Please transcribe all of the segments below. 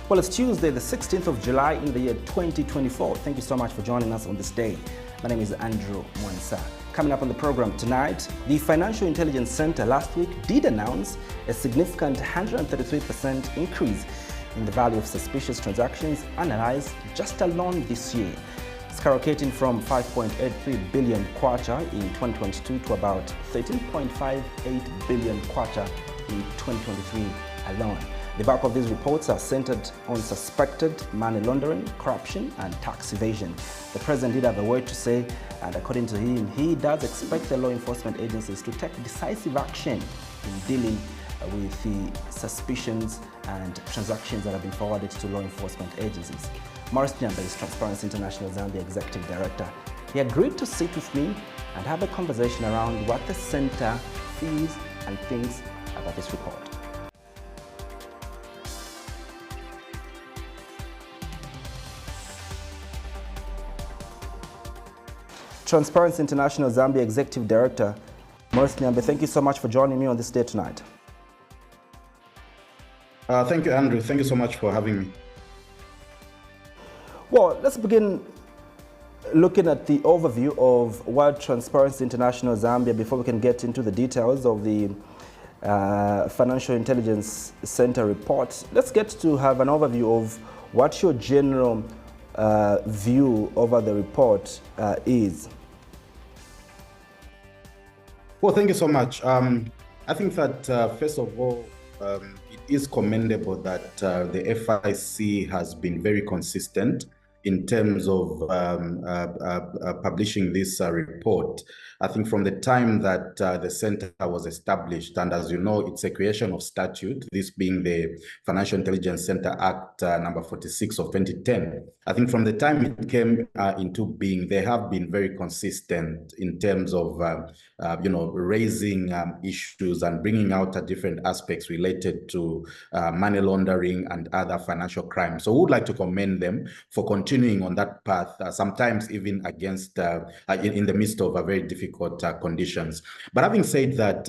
Well, it's Tuesday, the 16th of July in the year 2024. Thank you so much for joining us on this day. My name is Andrew Mwansa. Coming up on the program tonight, the Financial Intelligence Center last week did announce a significant 133% increase in the value of suspicious transactions analyzed just alone this year, skyrocketing from 5.83 billion kwacha in 2022 to about 13.58 billion kwacha in 2023 alone. The bulk of these reports are centered on suspected money laundering, corruption, and tax evasion. The president did have a word to say, and according to him, he does expect the law enforcement agencies to take decisive action in dealing with the suspicions and transactions that have been forwarded to law enforcement agencies. Maurice Nyambe is Transparency International Zambia Executive Director. He agreed to sit with me and have a conversation around what the center feels and thinks about this report. Transparency International Zambia Executive Director, Maurice Nyambe, thank you so much for joining me on this day tonight. Thank you, Andrew. Thank you so much for having me. Well, let's begin looking at the overview of what Transparency International Zambia before we can get into the details of the Financial Intelligence Center report. Let's get to have an overview of what your general view over the report is. Well, thank you so much. I think that first of all, it is commendable that the FIC has been very consistent in terms of publishing this report. I think from the time that the center was established, and as you know, it's a creation of statute, this being the Financial Intelligence Center Act number 46 of 2010. I think from the time it came into being, they have been very consistent in terms of raising issues and bringing out different aspects related to money laundering and other financial crimes. So we would like to commend them for continuing on that path, sometimes even against, in the midst of very difficult conditions. But having said that,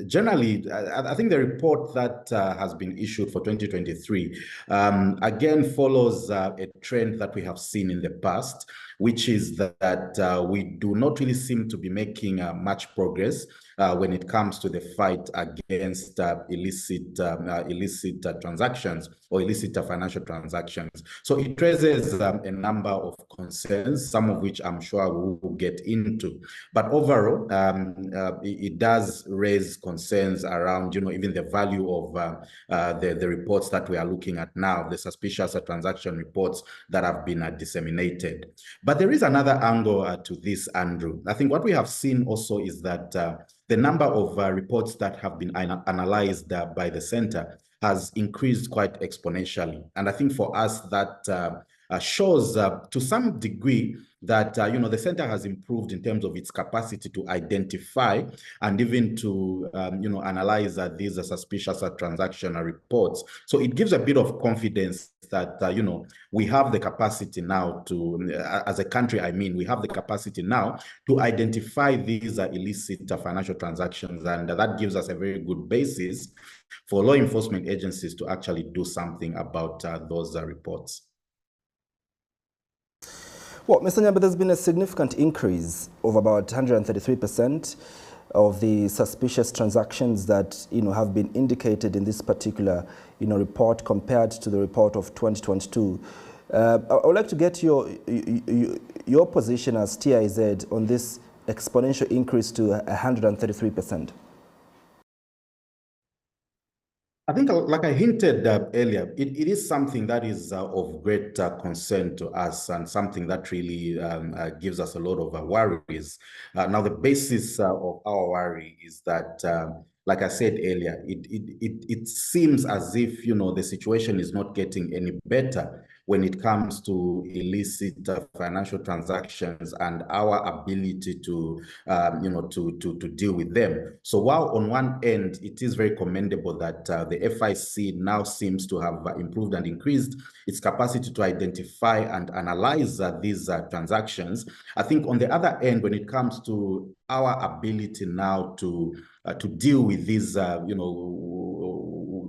generally, I think the report that has been issued for 2023 again follows a trend that we have seen in the past, which is that we do not really seem to be making much progress when it comes to the fight against illicit transactions or illicit financial transactions. So it raises a number of concerns, some of which I'm sure we will get into. But overall, it does raise concerns around, even the value of the reports that we are looking at now, the suspicious transaction reports that have been disseminated. But there is another angle to this, Andrew. I think what we have seen also is that the number of reports that have been analyzed by the center has increased quite exponentially. And I think for us that shows to some degree that the center has improved in terms of its capacity to identify and even to analyze these suspicious transaction reports. So it gives a bit of confidence that we have the capacity now to, as a country, we have the capacity now to identify these illicit financial transactions, and that gives us a very good basis for law enforcement agencies to actually do something about those reports. Well, Mr. Nyambe, there's been a significant increase of about 133% of the suspicious transactions that have been indicated in this particular report compared to the report of 2022. I would like to get your position as TIZ on this exponential increase to 133%. I think, like I hinted earlier, it is something that is of great concern to us and something that really gives us a lot of worries. Now, the basis of our worry is that, like I said earlier, it seems as if, the situation is not getting any better when it comes to illicit financial transactions and our ability to, to deal with them. So while on one end, it is very commendable that the FIC now seems to have improved and increased its capacity to identify and analyze these transactions, I think on the other end, when it comes to our ability now to deal with these,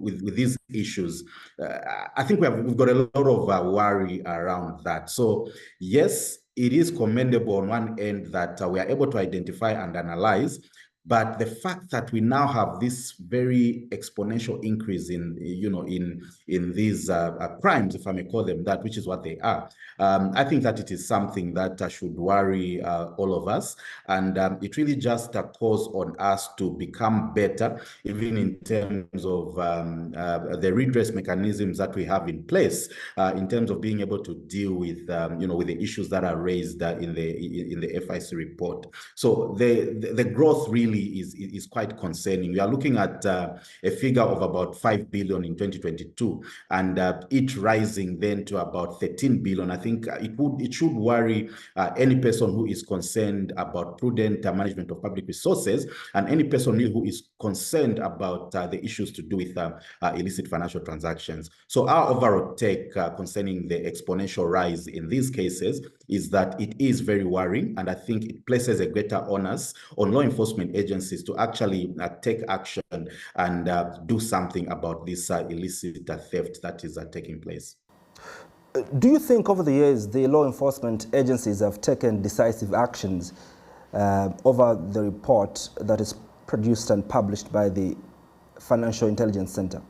with these issues, I think we've got a lot of worry around that. So yes, it is commendable on one end that we are able to identify and analyze, but the fact that we now have this very exponential increase in, in these crimes, if I may call them that, which is what they are, I think that it is something that should worry all of us. And it really just calls on us to become better, even in terms of the redress mechanisms that we have in place, in terms of being able to deal with, with the issues that are raised in the FIC report. So the growth really is quite concerning. We are looking at a figure of about 5 billion in 2022, and it rising then to about 13 billion. I think it should worry any person who is concerned about prudent management of public resources, and any person really who is concerned about the issues to do with illicit financial transactions. So our overall take concerning the exponential rise in these cases is that it is very worrying, and I think it places a greater onus on law enforcement agencies to actually take action and do something about this illicit theft that is taking place. Do you think over the years the law enforcement agencies have taken decisive actions over the report that is produced and published by the Financial Intelligence Center?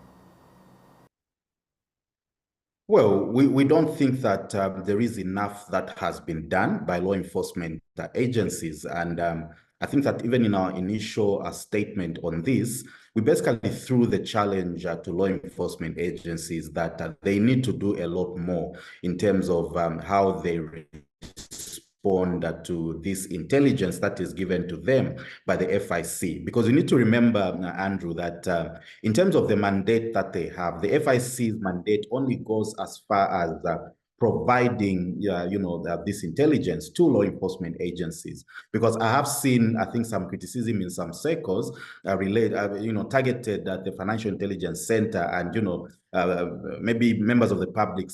Well, we don't think that there is enough that has been done by law enforcement agencies. And I think that even in our initial statement on this, we basically threw the challenge to law enforcement agencies that they need to do a lot more in terms of how they respond to this intelligence that is given to them by the FIC. Because you need to remember, Andrew, that in terms of the mandate that they have, the FIC's mandate only goes as far as providing, this intelligence to law enforcement agencies. Because I have seen, I think, some criticism in some circles targeted at the Financial Intelligence Center, and maybe members of the public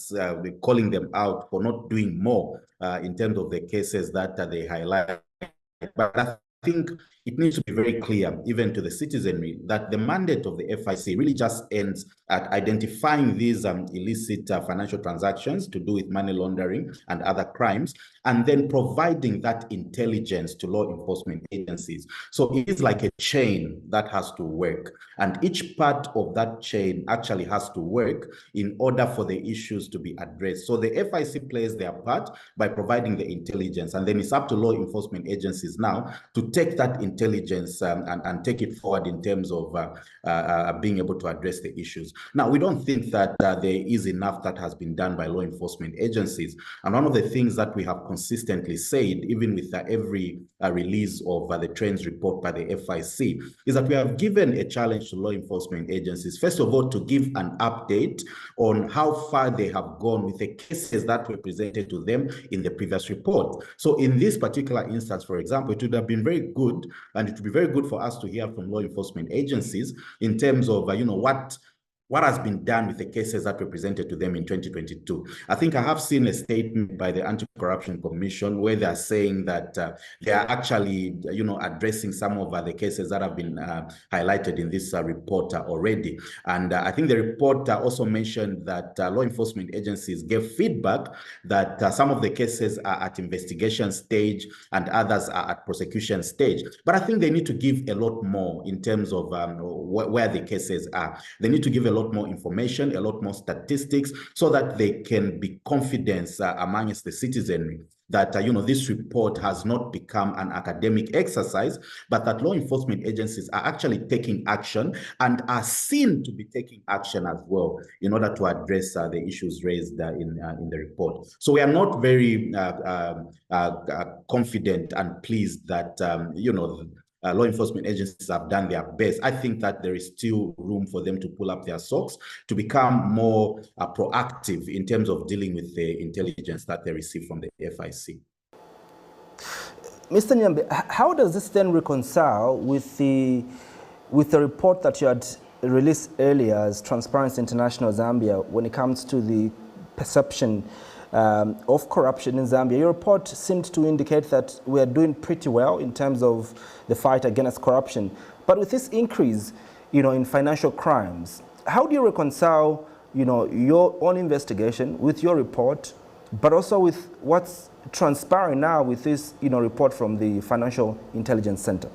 calling them out for not doing more in terms of the cases that they highlight. But I think it needs to be very clear, even to the citizenry, that the mandate of the FIC really just ends at identifying these illicit financial transactions to do with money laundering and other crimes, and then providing that intelligence to law enforcement agencies. So it is like a chain that has to work, and each part of that chain actually has to work in order for the issues to be addressed. So the FIC plays their part by providing the intelligence, and then it's up to law enforcement agencies now to take that intelligence and take it forward in terms of being able to address the issues. Now, we don't think that there is enough that has been done by law enforcement agencies. And one of the things that we have consistently said, even with every release of the trends report by the FIC, is that we have given a challenge to law enforcement agencies, first of all, to give an update on how far they have gone with the cases that were presented to them in the previous report. So in this particular instance, for example, it would have been very good, and it would be very good for us to hear from law enforcement agencies in terms of, what has been done with the cases that were presented to them in 2022. I think I have seen a statement by the Anti-Corruption Commission where they are saying that they are actually, addressing some of the cases that have been highlighted in this report already. And I think the report also mentioned that law enforcement agencies gave feedback that some of the cases are at investigation stage and others are at prosecution stage. But I think they need to give a lot more in terms of where the cases are. They need to give a lot more information, a lot more statistics, so that they can be confident amongst the citizenry that this report has not become an academic exercise, but that law enforcement agencies are actually taking action and are seen to be taking action as well in order to address the issues raised in the report. So we are not very confident and pleased that law enforcement agencies have done their best. I think that there is still room for them to pull up their socks, to become more proactive in terms of dealing with the intelligence that they receive from the FIC. Mr. Nyambe, how does this then reconcile with the report that you had released earlier as Transparency International Zambia when it comes to the perception of corruption in Zambia? Your report seemed to indicate that we are doing pretty well in terms of the fight against corruption. But with this increase, in financial crimes, how do you reconcile, your own investigation with your report, but also with what's transpiring now with this, report from the Financial Intelligence Center?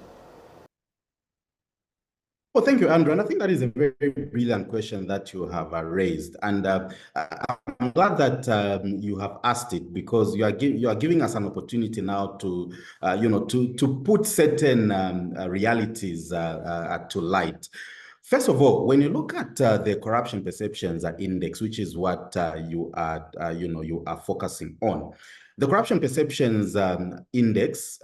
Well, thank you, Andrew. And I think that is a very, very brilliant question that you have raised. And I'm glad that you have asked it, because you are giving us an opportunity now to, to put certain realities to light. First of all, when you look at the corruption perceptions index, which is what you are focusing on, the corruption perceptions index.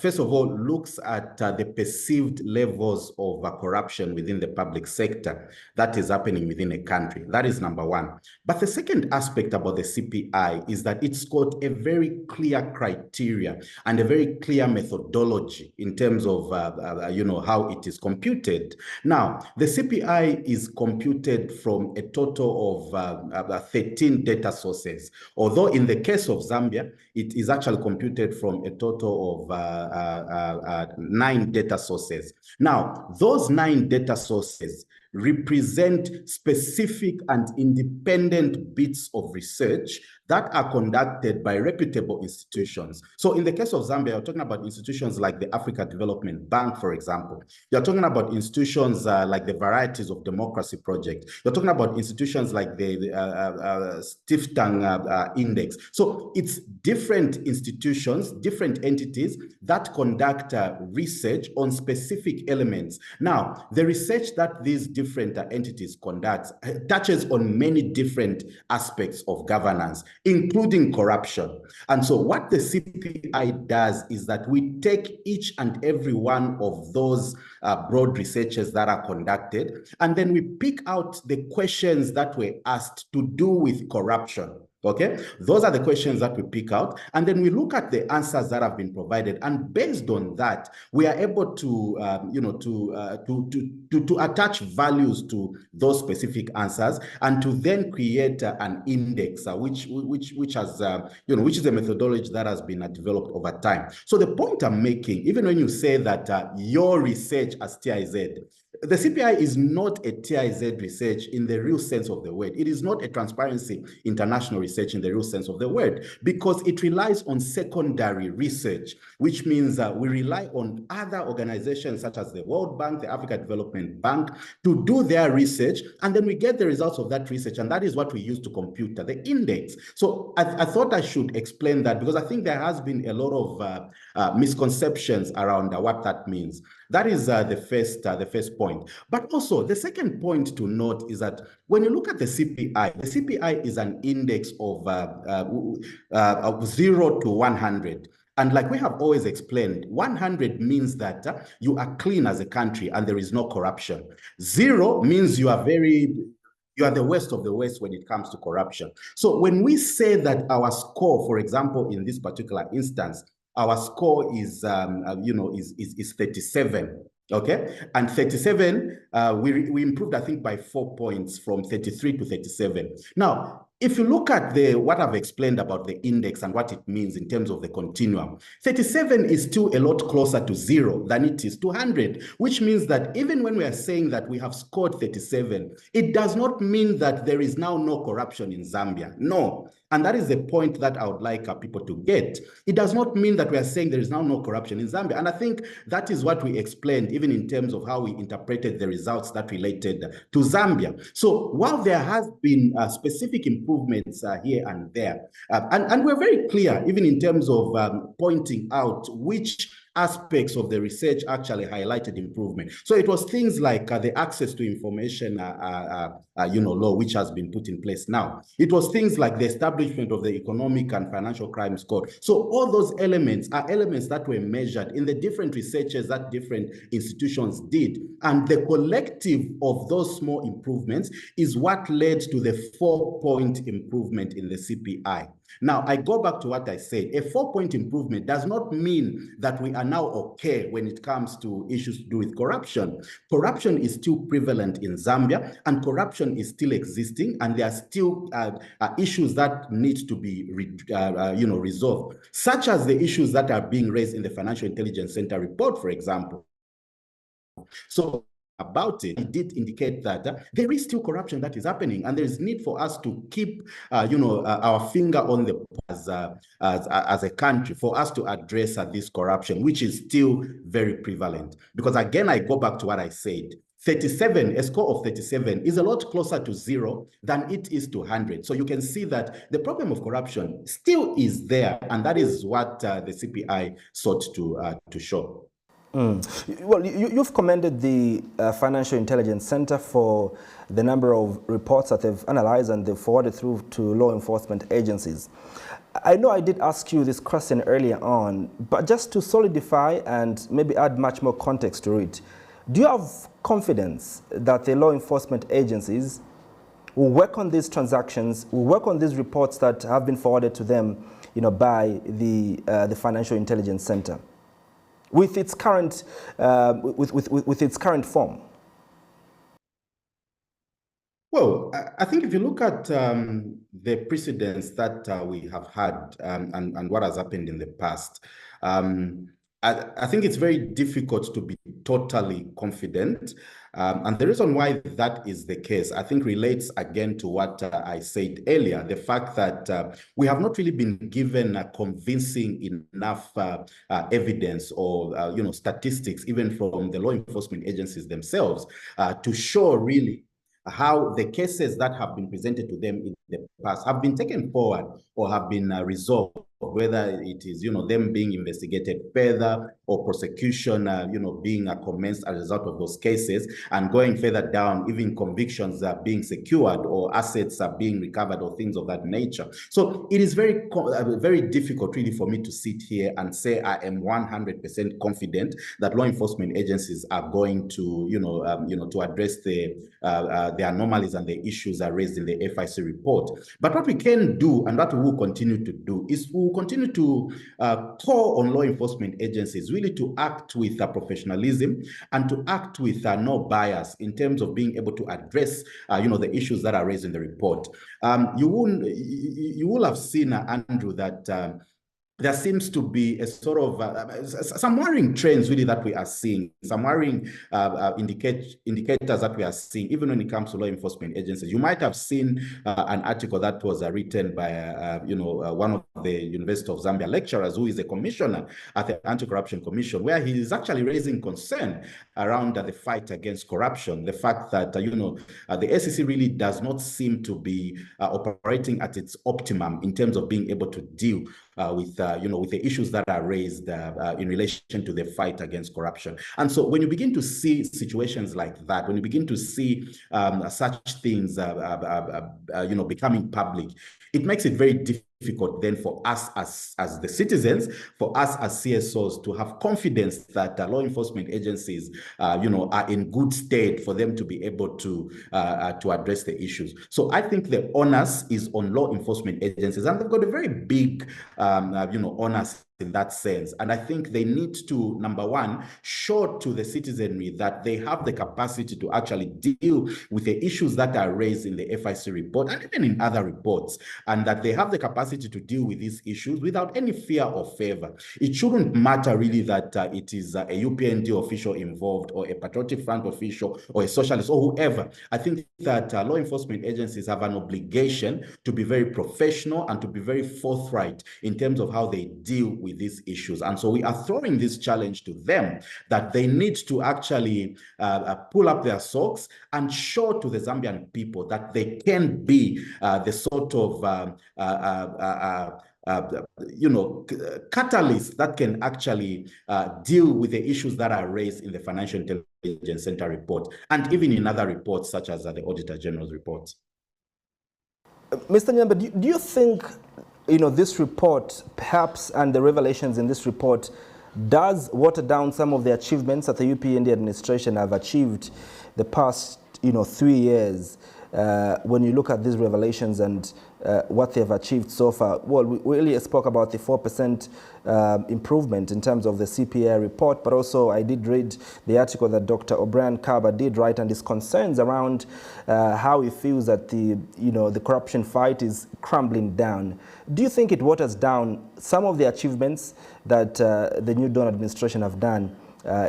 First of all, looks at the perceived levels of corruption within the public sector that is happening within a country. That is number one. But the second aspect about the CPI is that it's got a very clear criteria and a very clear methodology in terms of how it is computed. Now, the CPI is computed from a total of 13 data sources, although in the case of Zambia, it is actually computed from a total of 9 data sources. Now, those 9 data sources represent specific and independent bits of research that are conducted by reputable institutions. So in the case of Zambia, you're talking about institutions like the Africa Development Bank, for example. You're talking about institutions like the Varieties of Democracy Project. You're talking about institutions like the Stiftung Index. So it's different institutions, different entities that conduct research on specific elements. Now, the research that these different entities conduct touches on many different aspects of governance, including corruption. And so what the CPI does is that we take each and every one of those broad researches that are conducted, and then we pick out the questions that were asked to do with corruption. Okay, those are the questions that we pick out, and then we look at the answers that have been provided, and based on that, we are able to, to attach values to those specific answers, and to then create an index, which has, which is a methodology that has been developed over time. So the point I'm making, even when you say that your research as TIZ, the CPI is not a TIZ research in the real sense of the word. It is not a Transparency International research in the real sense of the word, because it relies on secondary research, which means we rely on other organizations such as the World Bank, the Africa Development Bank, to do their research, and then we get the results of that research, and that is what we use to compute the index. So I thought I should explain that, because I think there has been a lot of misconceptions around what that means. That is the first point. But also, the second point to note is that when you look at the CPI is an index of 0 to 100. And like we have always explained, 100 means that you are clean as a country and there is no corruption. 0 means you are the worst of the worst when it comes to corruption. So when we say that our score, for example, in this particular instance, our score is, is 37. Okay, and 37, we improved, I think, by 4 points from 33 to 37. Now, if you look at what I've explained about the index and what it means in terms of the continuum, 37 is still a lot closer to 0 than it is to 100, which means that even when we are saying that we have scored 37, it does not mean that there is now no corruption in Zambia. No. And that is the point that I would like people to get. It does not mean that we are saying there is now no corruption in Zambia. And I think that is what we explained, even in terms of how we interpreted the results that related to Zambia. So while there has been specific improvements here and there, and we're very clear, even in terms of pointing out which aspects of the research actually highlighted improvement. So it was things like the access to information law, which has been put in place now. It was things like the establishment of the Economic and Financial Crimes Code. So all those elements are elements that were measured in the different researches that different institutions did. And the collective of those small improvements is what led to the 4-point improvement in the CPI. Now, I go back to what I said. A 4-point improvement does not mean that we are now okay when it comes to issues to do with corruption. Corruption is still prevalent in Zambia, and corruption is still existing, and there are still issues that need to be resolved, such as the issues that are being raised in the Financial Intelligence Center report, for example. So about it, it did indicate that there is still corruption that is happening, and there is need for us to keep, our finger on the as a country, for us to address this corruption, which is still very prevalent. Because again, I go back to what I said. 37, a score of 37 is a lot closer to 0 than it is to 100. So you can see that the problem of corruption still is there, and that is what the CPI sought to show. Well, you've commended the Financial Intelligence Center for the number of reports that they've analyzed and they've forwarded through to law enforcement agencies. I know I did ask you this question earlier on, but just to solidify and maybe add much more context to it, do you have confidence that the law enforcement agencies will work on these transactions, will work on these reports that have been forwarded to them, by the Financial Intelligence Center, with its current with its current form? Well, I think if you look at the precedents that we have had and what has happened in the past, I think it's very difficult to be totally confident. And the reason why that is the case, I think, relates again to what I said earlier, the fact that we have not really been given convincing enough evidence or, statistics, even from the law enforcement agencies themselves, to show really how the cases that have been presented to them in the past have been taken forward or have been resolved, whether it is, them being investigated further or prosecution, being commenced as a result of those cases, and going further down, even convictions are being secured or assets are being recovered or things of that nature. So it is very, very difficult really for me to sit here and say I am 100% confident that law enforcement agencies are going to, to address the anomalies and the issues are raised in the FIC report. But what we can do, and what we will continue to do, is we will continue to call on law enforcement agencies really to act with professionalism and to act with no bias in terms of being able to address, the issues that are raised in the report. You will have seen, Andrew, that there seems to be a sort of some worrying trends really that we are seeing, some worrying indicators that we are seeing, even when it comes to law enforcement agencies. You might have seen an article that was written by, one of the University of Zambia lecturers who is a commissioner at the Anti-Corruption Commission, where he is actually raising concern around the fight against corruption. The fact that, the SEC really does not seem to be operating at its optimum in terms of being able to deal with the issues that are raised in relation to the fight against corruption. And so when you begin to see situations like that, when you begin to see such things, becoming public, it makes it very difficult then for us as the citizens, for us as CSOs, to have confidence that law enforcement agencies, are in good state for them to be able to address the issues. So I think the onus is on law enforcement agencies, and they've got a very big, onus in that sense. And I think they need to, number one, show to the citizenry that they have the capacity to actually deal with the issues that are raised in the FIC report and even in other reports, and that they have the capacity to deal with these issues without any fear or favor. It shouldn't matter really that it is a UPND official involved, or a Patriotic Front official, or a socialist, or whoever. I think that law enforcement agencies have an obligation to be very professional and to be very forthright in terms of how they deal with these issues. And so we are throwing this challenge to them, that they need to actually pull up their socks and show to the Zambian people that they can be the sort of catalyst that can actually deal with the issues that are raised in the Financial Intelligence Center report, and even in other reports such as the Auditor General's report. Mr. Nyambe, do you think this report, perhaps, and the revelations in this report, does water down some of the achievements that the UPND administration have achieved the past 3 years, when you look at these revelations and what they've achieved so far? Well, we really spoke about the 4% improvement in terms of the CPI report, but also I did read the article that Dr. O'Brien Kaba did write, and his concerns around how he feels that the corruption fight is crumbling down. Do you think it waters down some of the achievements that the new Dawn administration have done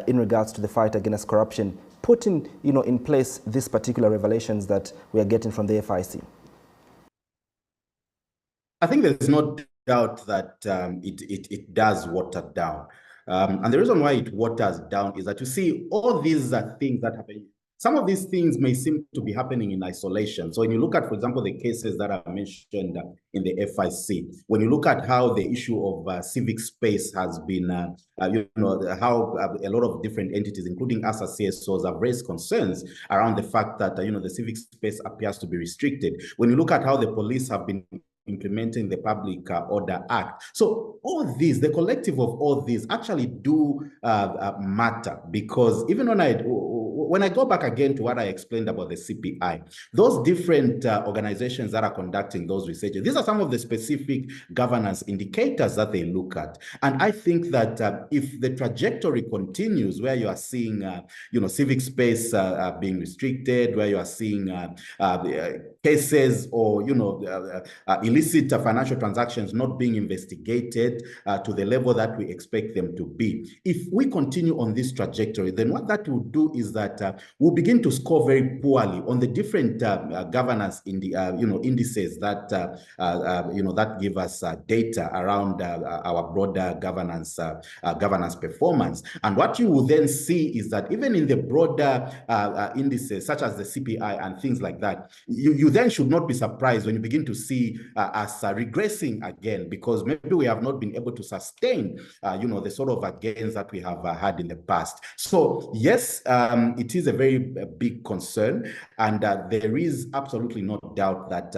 in regards to the fight against corruption, putting, in place these particular revelations that we are getting from the FIC? I think there's no doubt that it does water down. And the reason why it waters down is that you see all these things that happen. Some of these things may seem to be happening in isolation. So when you look at, for example, the cases that are mentioned in the FIC, when you look at how the issue of civic space has been, how a lot of different entities, including us as CSOs, have raised concerns around the fact that, the civic space appears to be restricted. When you look at how the police have been implementing the Public Order Act. So all these, the collective of all these actually do matter, because even when I go back again to what I explained about the CPI, those different organizations that are conducting those researches, these are some of the specific governance indicators that they look at. And I think that if the trajectory continues where you are seeing, civic space being restricted, where you are seeing cases or, illicit financial transactions not being investigated to the level that we expect them to be. If we continue on this trajectory, then what that will do is that we'll begin to score very poorly on the different governance in the indices that that give us data around our broader governance performance. And what you will then see is that even in the broader indices such as the CPI and things like that, you then should not be surprised when you begin to see us regressing again, because maybe we have not been able to sustain, the sort of gains that we have had in the past. So yes, it is a very big concern, and there is absolutely no doubt that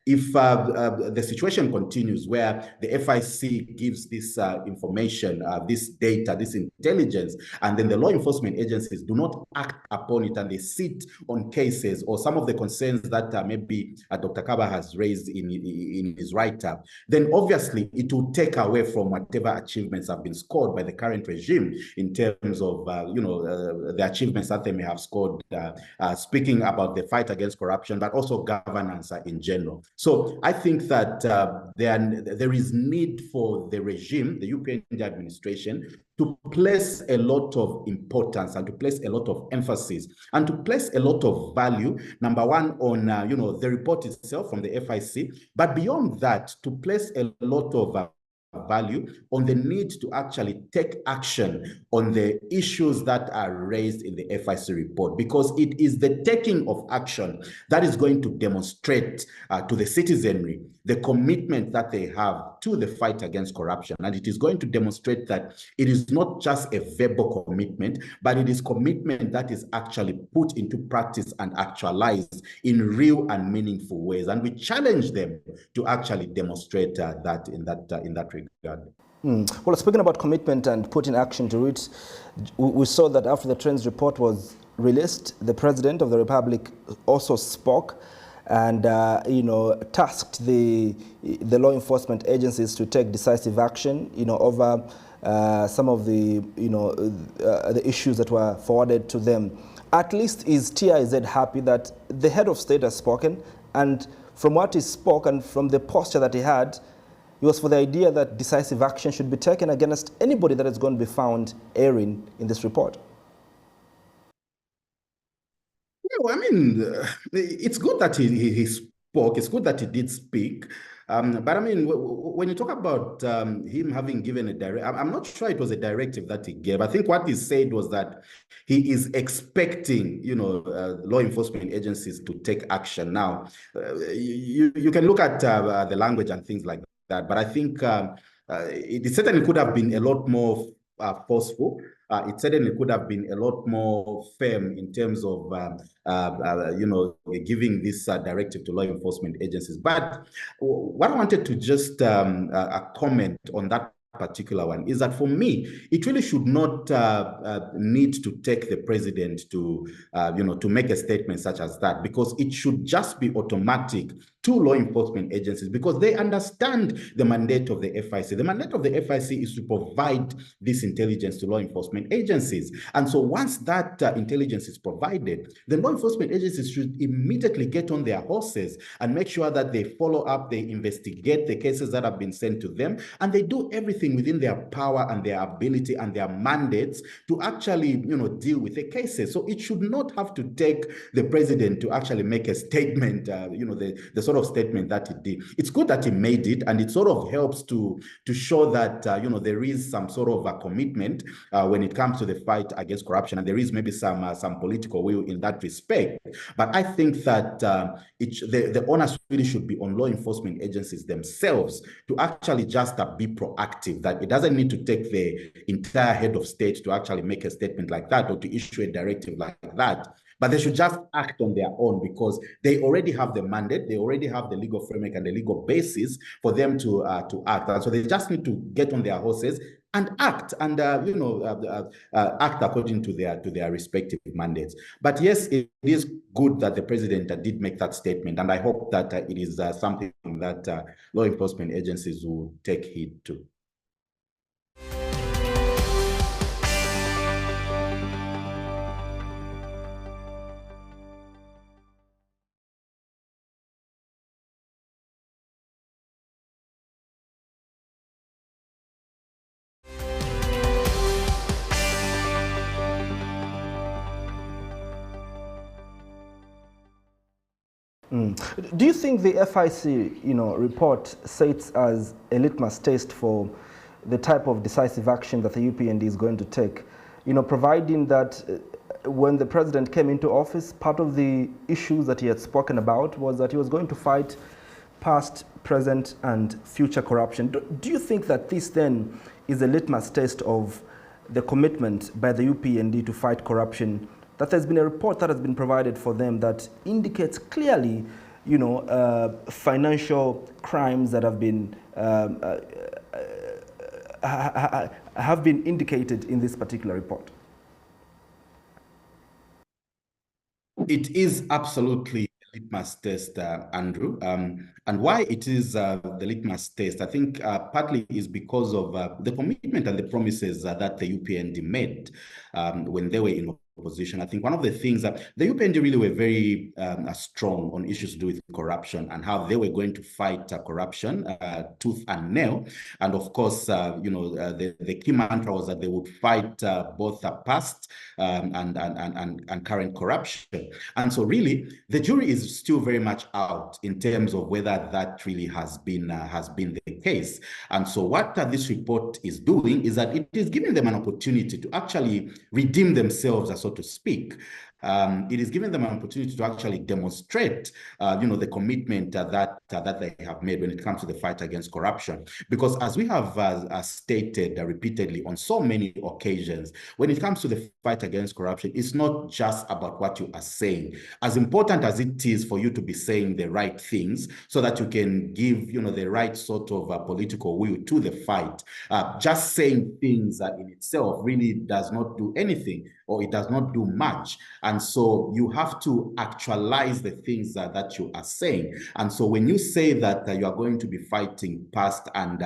if the situation continues where the FIC gives this information, this data, this intelligence, and then the law enforcement agencies do not act upon it and they sit on cases, or some of the concerns that maybe Dr. Kaba has raised in his write-up, then obviously it will take away from whatever achievements have been scored by the current regime in terms of, the achievements that they may have scored, speaking about the fight against corruption, but also governance in general. So I think that there is need for the regime, the Upnd administration, to place a lot of importance and to place a lot of emphasis and to place a lot of value, number one, on the report itself from the FIC, but beyond that, to place a lot of value on the need to actually take action on the issues that are raised in the FIC report, because it is the taking of action that is going to demonstrate to the citizenry the commitment that they have to the fight against corruption. And it is going to demonstrate that it is not just a verbal commitment, but it is commitment that is actually put into practice and actualized in real and meaningful ways. And we challenge them to actually demonstrate that in that regard. Well, speaking about commitment and putting action to it, we saw that after the Trends report was released, the President of the Republic also spoke and tasked the law enforcement agencies to take decisive action, over some of the issues that were forwarded to them. At least is TIZ happy that the head of state has spoken, and from what he spoke and from the posture that he had, it was for the idea that decisive action should be taken against anybody that is going to be found erring in this report. Well, I mean, it's good that he spoke. It's good that he did speak. But I mean, when you talk about him having given a directive, I'm not sure it was a directive that he gave. I think what he said was that he is expecting, law enforcement agencies to take action. Now, you can look at the language and things like that, but I think it certainly could have been a lot more forceful. It certainly could have been a lot more firm in terms of, giving this directive to law enforcement agencies. But what I wanted to just comment on that particular one is that for me, it really should not need to take the president to, to make a statement such as that, because it should just be automatic to law enforcement agencies because they understand the mandate of the FIC. The mandate of the FIC is to provide this intelligence to law enforcement agencies. And so once that intelligence is provided, the law enforcement agencies should immediately get on their horses and make sure that they follow up, they investigate the cases that have been sent to them, and they do everything within their power and their ability and their mandates to actually, deal with the cases. So it should not have to take the president to actually make a statement, the sort of statement that he did. It's good that he made it, and it sort of helps to show that, there is some sort of a commitment when it comes to the fight against corruption, and there is maybe some political will in that respect. But I think that the onus really should be on law enforcement agencies themselves to actually just be proactive, that it doesn't need to take the entire head of state to actually make a statement like that or to issue a directive like that. But they should just act on their own because they already have the mandate, they already have the legal framework and the legal basis for them to act. And so they just need to get on their horses and act and act according to their respective mandates. But yes, it is good that the president did make that statement, and I hope that it is something that law enforcement agencies will take heed to. Do you think the FIC, report sets as a litmus test for the type of decisive action that the UPND is going to take? Providing that when the president came into office, part of the issues that he had spoken about was that he was going to fight past, present, and future corruption. Do you think that this then is a litmus test of the commitment by the UPND to fight corruption? That there's been a report that has been provided for them that indicates clearly, financial crimes that have been indicated in this particular report. It is absolutely a litmus test, Andrew. And why it is the litmus test, I think partly is because of the commitment and the promises that the UPND made when they were in opposition. I think one of the things that the UPND really were very strong on issues to do with corruption and how they were going to fight corruption tooth and nail. And of course, the key mantra was that they would fight both the past and current corruption. And so really, the jury is still very much out in terms of whether that really has been the case. And so what this report is doing is that it is giving them an opportunity to actually redeem themselves, so to speak. It is giving them an opportunity to actually demonstrate, the commitment that they have made when it comes to the fight against corruption. Because as we have stated repeatedly on so many occasions, when it comes to the fight against corruption, it's not just about what you are saying. As important as it is for you to be saying the right things so that you can give, the right sort of political will to the fight, just saying things in itself really does not do anything, or it does not do much. And so you have to actualize the things that you are saying. And so when you say that you are going to be fighting past and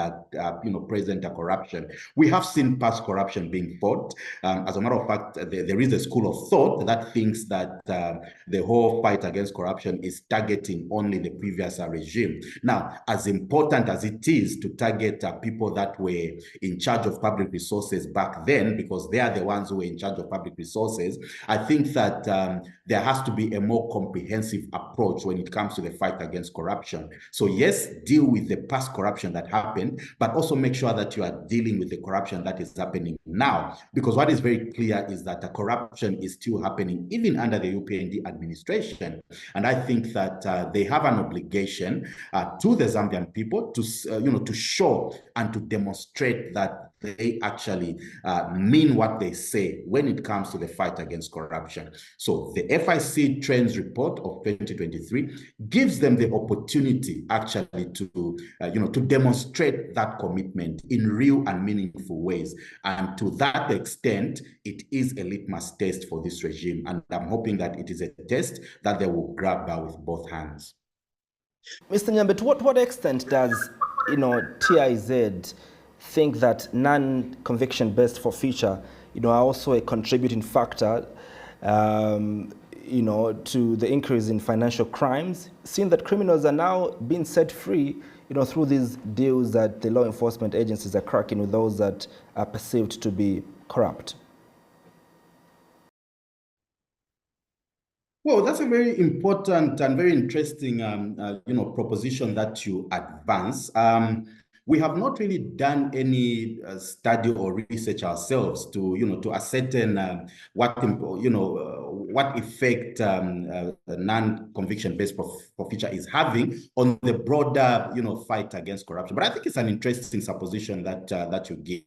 present corruption, we have seen past corruption being fought. As a matter of fact, there is a school of thought that thinks that the whole fight against corruption is targeting only the previous regime. Now, as important as it is to target people that were in charge of public resources back then, because they are the ones who were in charge of public resources, I think that there has to be a more comprehensive approach when it comes to the fight against corruption. So yes, deal with the past corruption that happened, but also make sure that you are dealing with the corruption that is happening now. Because what is very clear is that the corruption is still happening even under the UPND administration. And I think that they have an obligation to the Zambian people to show and to demonstrate that they actually mean what they say when it comes to the fight against corruption. So the FIC Trends Report of 2023 gives them the opportunity actually to demonstrate that commitment in real and meaningful ways. And to that extent, it is a litmus test for this regime. And I'm hoping that it is a test that they will grab with both hands. Mr. Nyambe, to what extent does TIZ think that non-conviction-based forfeiture are also a contributing factor to the increase in financial crimes, seeing that criminals are now being set free through these deals that the law enforcement agencies are cracking with those that are perceived to be corrupt? Well, that's a very important and very interesting, proposition that you advance. We have not really done any study or research ourselves to, to ascertain what effect non-conviction-based forfeiture is having on the broader, fight against corruption. But I think it's an interesting supposition that you give.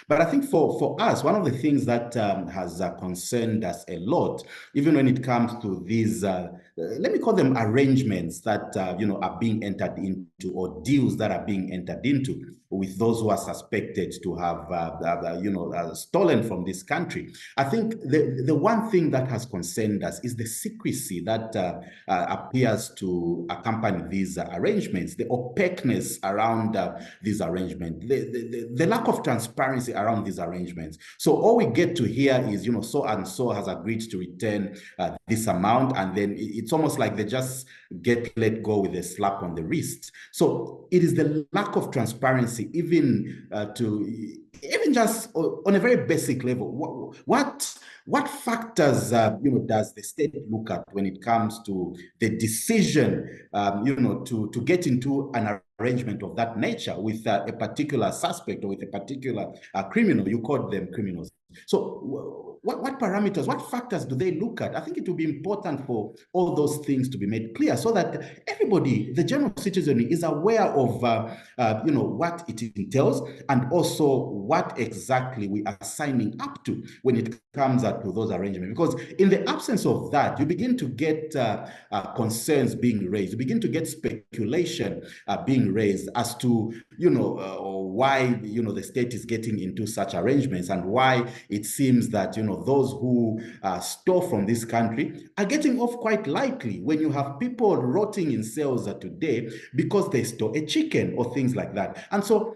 But I think for us, one of the things that has concerned us a lot, even when it comes to these, let me call them arrangements that are being entered into, or deals that are being entered into with those who are suspected to have stolen from this country. I think the one thing that has concerned us is the secrecy that appears to accompany these arrangements, the opaqueness around these arrangements, the lack of transparency around these arrangements. So all we get to hear is, so and so has agreed to return this amount, and then it's almost like they just get let go with a slap on the wrist. So it is the lack of transparency, even just on a very basic level. What factors does the state look at when it comes to the decision to get into an arrangement of that nature with a particular suspect or with a particular criminal? You call them criminals. So what parameters, what factors do they look at? I think it will be important for all those things to be made clear so that everybody, the general citizenry, is aware of what it entails, and also what exactly we are signing up to when it comes to those arrangements. Because in the absence of that, you begin to get concerns being raised. You begin to get speculation being raised as to why the state is getting into such arrangements, and why it seems that those who store from this country are getting off quite lightly, when you have people rotting in cells today because they store a chicken or things like that. And so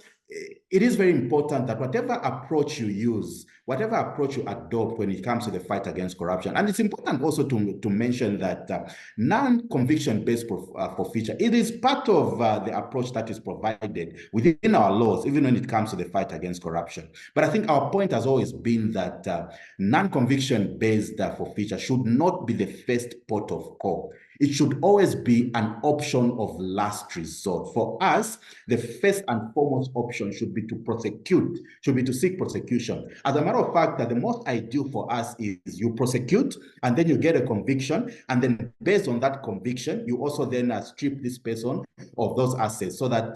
it is very important that whatever approach you use, whatever approach you adopt when it comes to the fight against corruption, and it's important also to mention that non-conviction-based forfeiture, it is part of the approach that is provided within our laws, even when it comes to the fight against corruption. But I think our point has always been that non-conviction-based forfeiture should not be the first port of call. It should always be an option of last resort. For us, the first and foremost option should be to prosecute, should be to seek prosecution. As a matter of fact, the most ideal for us is you prosecute, and then you get a conviction, and then based on that conviction, you also then strip this person of those assets, so that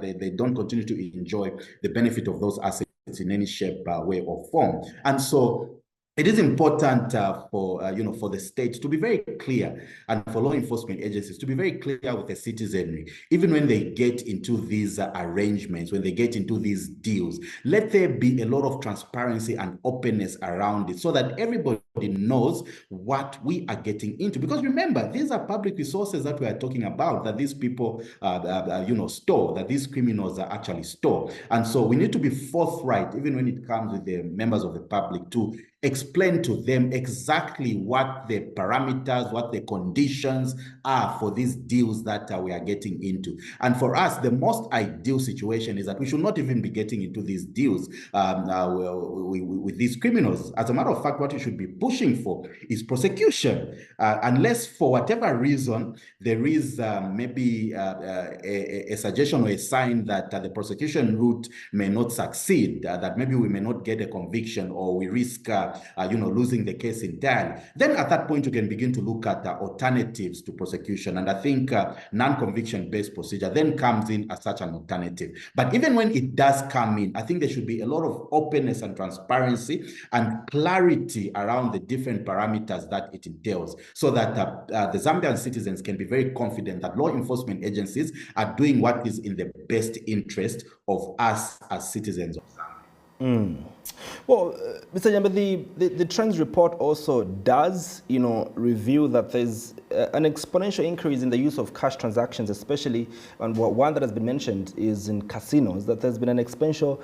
they don't continue to enjoy the benefit of those assets in any shape, way, or form. And so it is important for the state to be very clear, and for law enforcement agencies to be very clear with the citizenry, even when they get into these arrangements, when they get into these deals. Let there be a lot of transparency and openness around it, so that everybody knows what we are getting into. Because remember, these are public resources that we are talking about, that these people store, that these criminals are actually store. And so we need to be forthright, even when it comes with the members of the public, to explain to them exactly what the parameters, what the conditions are for these deals that we are getting into. And for us, the most ideal situation is that we should not even be getting into these deals with these criminals. As a matter of fact, what we should be pushing for is prosecution, unless for whatever reason there is maybe a suggestion or a sign that the prosecution route may not succeed, that maybe we may not get a conviction, or we risk losing the case entirely. Then at that point, you can begin to look at alternatives to prosecution. And I think non-conviction-based procedure then comes in as such an alternative. But even when it does come in, I think there should be a lot of openness and transparency and clarity around the different parameters that it entails, so that the Zambian citizens can be very confident that law enforcement agencies are doing what is in the best interest of us as citizens of Zambia. Well, Mr. Nyambe, the trends report also does, reveal that there's an exponential increase in the use of cash transactions, especially, and one that has been mentioned is in casinos, that there's been an exponential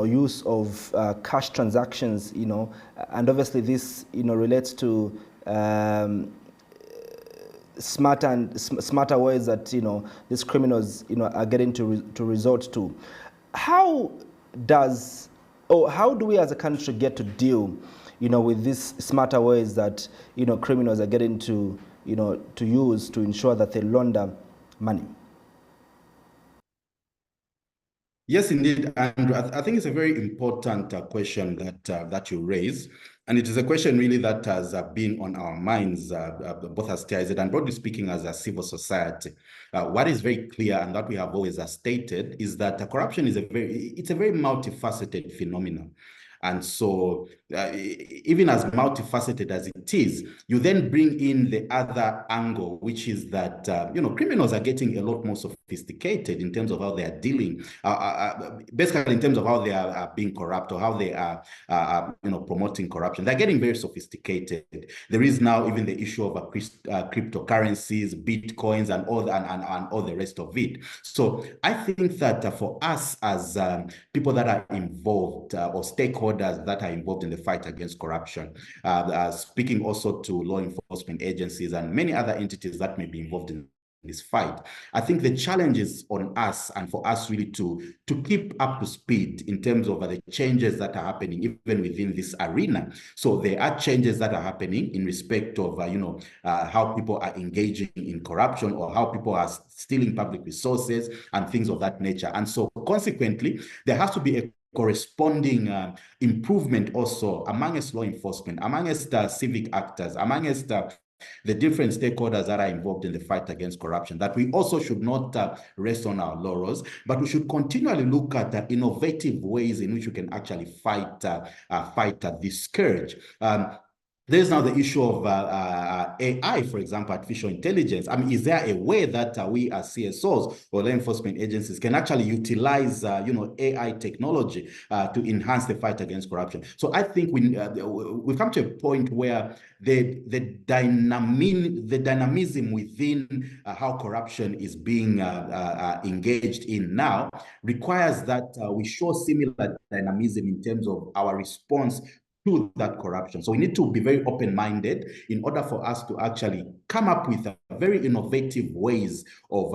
use of cash transactions, and obviously this, relates to smarter ways that these criminals are getting to resort to. How do we as a country get to deal with these smarter ways that criminals are getting to use to ensure that they launder money? Yes, indeed, Andrew. I think it's a very important question that you raise. And it is a question really that has been on our minds, both as TIZ and broadly speaking as a civil society. What is very clear and that we have always stated is that corruption is a very multifaceted phenomenon. And so even as multifaceted as it is, you then bring in the other angle, which is that, criminals are getting a lot more sophisticated in terms of how they are dealing, basically in terms of how they are being corrupt or how they are, promoting corruption. They're getting very sophisticated. There is now even the issue of cryptocurrencies, bitcoins, and all the rest of it. So I think that for us as people that are involved or stakeholders that are involved in the fight against corruption, speaking also to law enforcement agencies and many other entities that may be involved in this fight, I think the challenge is on us and for us really to keep up to speed in terms of the changes that are happening even within this arena. So there are changes that are happening in respect of how people are engaging in corruption or how people are stealing public resources and things of that nature. And so consequently, there has to be a corresponding improvement also amongst law enforcement, amongst civic actors, amongst the different stakeholders that are involved in the fight against corruption, that we also should not rest on our laurels, but we should continually look at innovative ways in which we can actually fight this scourge. There's now the issue of AI, for example, artificial intelligence. I mean, is there a way that we as CSOs or law enforcement agencies can actually utilize, AI technology to enhance the fight against corruption? So I think we've come to a point where the dynamism within how corruption is being engaged in now requires that we show similar dynamism in terms of our response to that corruption. So we need to be very open-minded in order for us to actually come up with very innovative ways of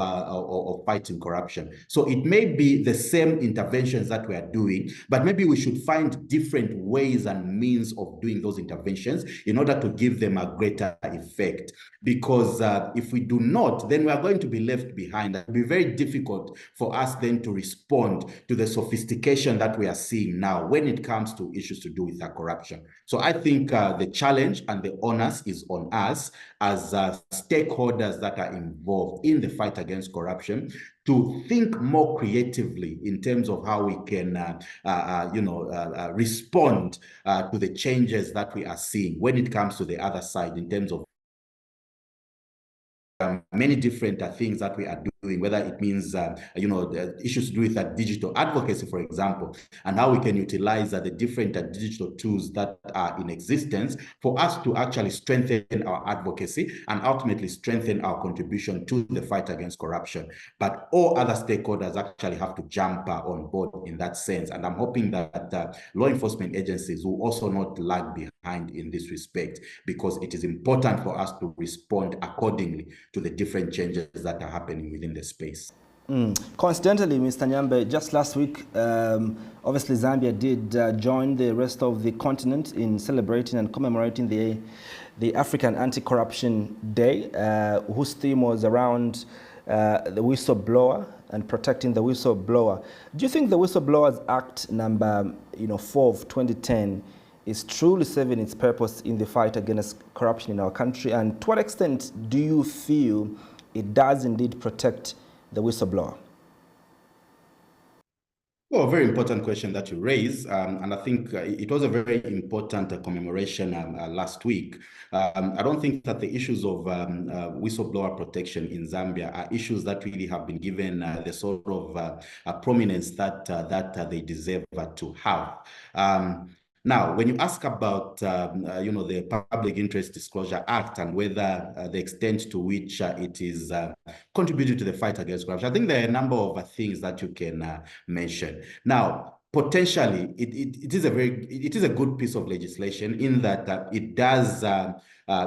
fighting corruption. So it may be the same interventions that we are doing, but maybe we should find different ways and means of doing those interventions in order to give them a greater effect. Because if we do not, then we are going to be left behind. It will be very difficult for us then to respond to the sophistication that we are seeing now when it comes to issues to do with corruption. So I think the challenge and the onus is on us as stakeholders that are involved in the fight against corruption to think more creatively in terms of how we can respond to the changes that we are seeing when it comes to the other side in terms of many different things that we are doing, whether it means, the issues to do with digital advocacy, for example, and how we can utilize the different digital tools that are in existence for us to actually strengthen our advocacy and ultimately strengthen our contribution to the fight against corruption. But all other stakeholders actually have to jump on board in that sense. And I'm hoping that law enforcement agencies will also not lag behind in this respect, because it is important for us to respond accordingly to the different changes that are happening within the space. Coincidentally, Mr. Nyambe, just last week, obviously Zambia did join the rest of the continent in celebrating and commemorating the African Anti-Corruption Day, whose theme was around the whistleblower and protecting the whistleblower. Do you think the Whistleblowers Act number 4 of 2010 is truly serving its purpose in the fight against corruption in our country? And to what extent do you feel it does indeed protect the whistleblower? Well, a very important question that you raise, and I think it was a very important commemoration last week. I don't think that the issues of whistleblower protection in Zambia are issues that really have been given the sort of prominence that they deserve to have. Now, when you ask about, the Public Interest Disclosure Act and whether the extent to which it is contributing to the fight against corruption, I think there are a number of things that you can mention. Now, potentially, it is a good piece of legislation in that it does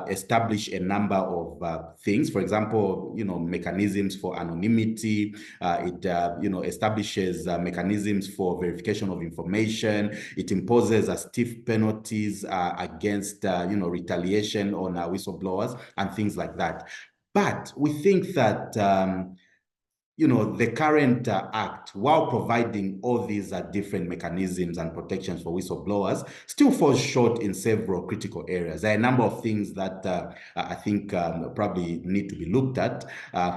establish a number of things. For example, mechanisms for anonymity. It establishes mechanisms for verification of information. It imposes stiff penalties against retaliation on whistleblowers and things like that. But we think that the current act, while providing all these different mechanisms and protections for whistleblowers, still falls short in several critical areas. There are a number of things that I think probably need to be looked at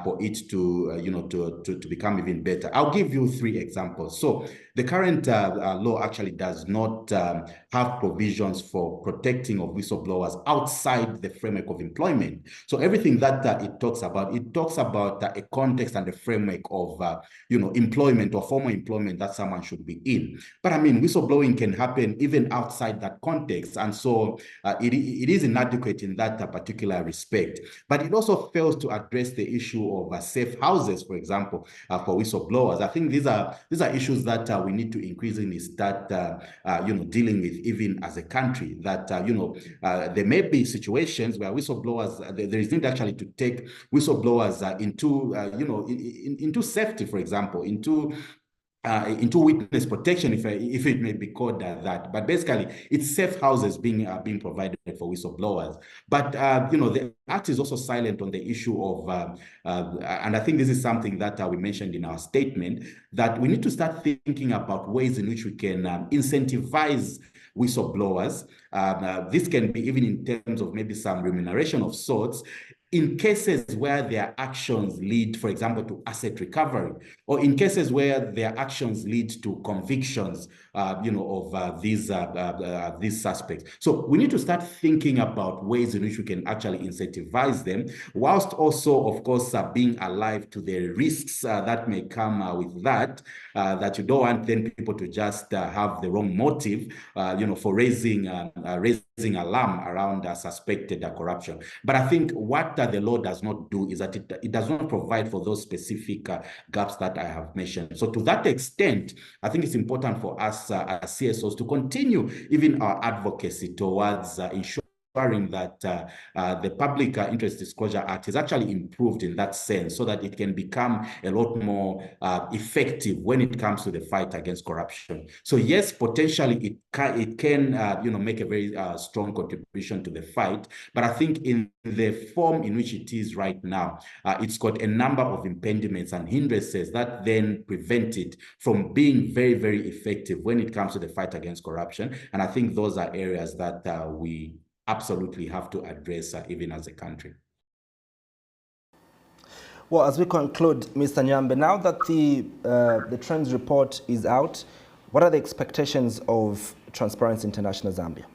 for it to become even better. I'll give you 3 examples. So the current law actually does not have provisions for protecting of whistleblowers outside the framework of employment. So everything that it talks about a context and a framework of employment or formal employment that someone should be in. But I mean, whistleblowing can happen even outside that context, and so it is inadequate in that particular respect. But it also fails to address the issue of safe houses, for example, for whistleblowers. I think these are issues that we need to increasingly start dealing with, even as a country. That there may be situations where whistleblowers, there is need actually to take whistleblowers into safety, for example, into witness protection, if it may be called that. But basically, it's safe houses being provided for whistleblowers. But the Act is also silent on the issue of, and I think this is something that we mentioned in our statement, that we need to start thinking about ways in which we can incentivize whistleblowers. This can be even in terms of maybe some remuneration of sorts, in cases where their actions lead, for example, to asset recovery, or in cases where their actions lead to convictions, of these suspects. So we need to start thinking about ways in which we can actually incentivize them, whilst also, of course, being alive to the risks that may come with that. That you don't want then people to just have the wrong motive, for raising alarm around suspected corruption. But I think what the law does not do is that it does not provide for those specific gaps that I have mentioned. So to that extent, I think it's important for us as CSOs to continue even our advocacy towards ensuring that the Public Interest Disclosure Act is actually improved in that sense, so that it can become a lot more effective when it comes to the fight against corruption. So yes, potentially it can make a very strong contribution to the fight, but I think in the form in which it is right now, it's got a number of impediments and hindrances that then prevent it from being very, very effective when it comes to the fight against corruption. And I think those are areas that we absolutely have to address even as a country. Well, as we conclude, Mr. Nyambe, now that the trends report is out, what are the expectations of Transparency International Zambia?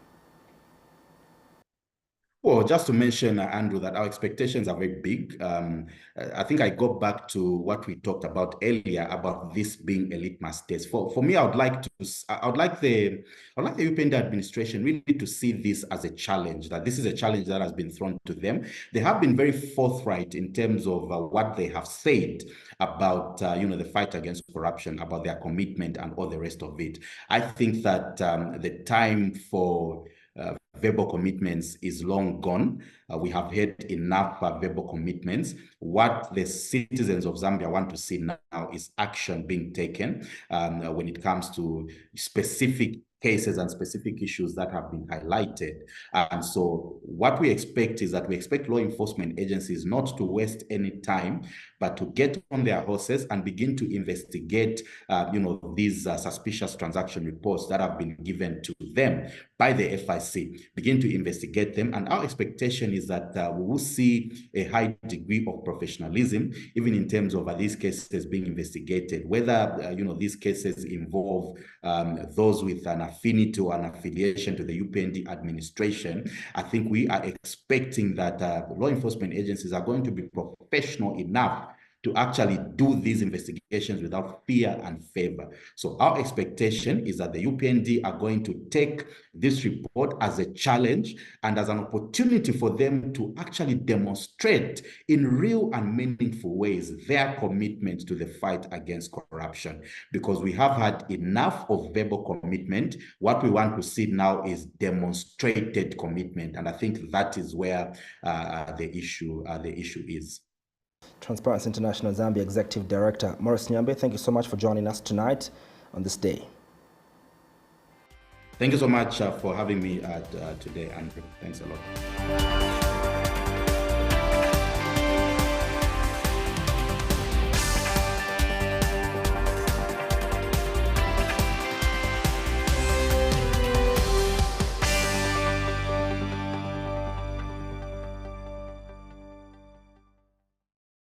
Well, just to mention, Andrew, that our expectations are very big. I think I go back to what we talked about earlier about this being a litmus test. For me, I would like the Upnd administration really to see this as a challenge. That this is a challenge that has been thrown to them. They have been very forthright in terms of what they have said about the fight against corruption, about their commitment and all the rest of it. I think that the time for verbal commitments is long gone. We have had enough verbal commitments. What the citizens of Zambia want to see now is action being taken when it comes to specific cases and specific issues that have been highlighted. And so what we expect is that we expect law enforcement agencies not to waste any time, but to get on their horses and begin to investigate, these suspicious transaction reports that have been given to them by the FIC, begin to investigate them. And our expectation is that we will see a high degree of professionalism, even in terms of these cases being investigated, whether, these cases involve those with an affinity or an affiliation to the Upnd administration. I think we are expecting that law enforcement agencies are going to be professional enough to actually do these investigations without fear and favor. So our expectation is that the Upnd are going to take this report as a challenge and as an opportunity for them to actually demonstrate in real and meaningful ways their commitment to the fight against corruption. Because we have had enough of verbal commitment. What we want to see now is demonstrated commitment. And I think that is where the issue is. Transparency International Zambia Executive Director Maurice Nyambe, thank you so much for joining us tonight on this day. Thank you so much for having me today, Andrew. Thanks a lot.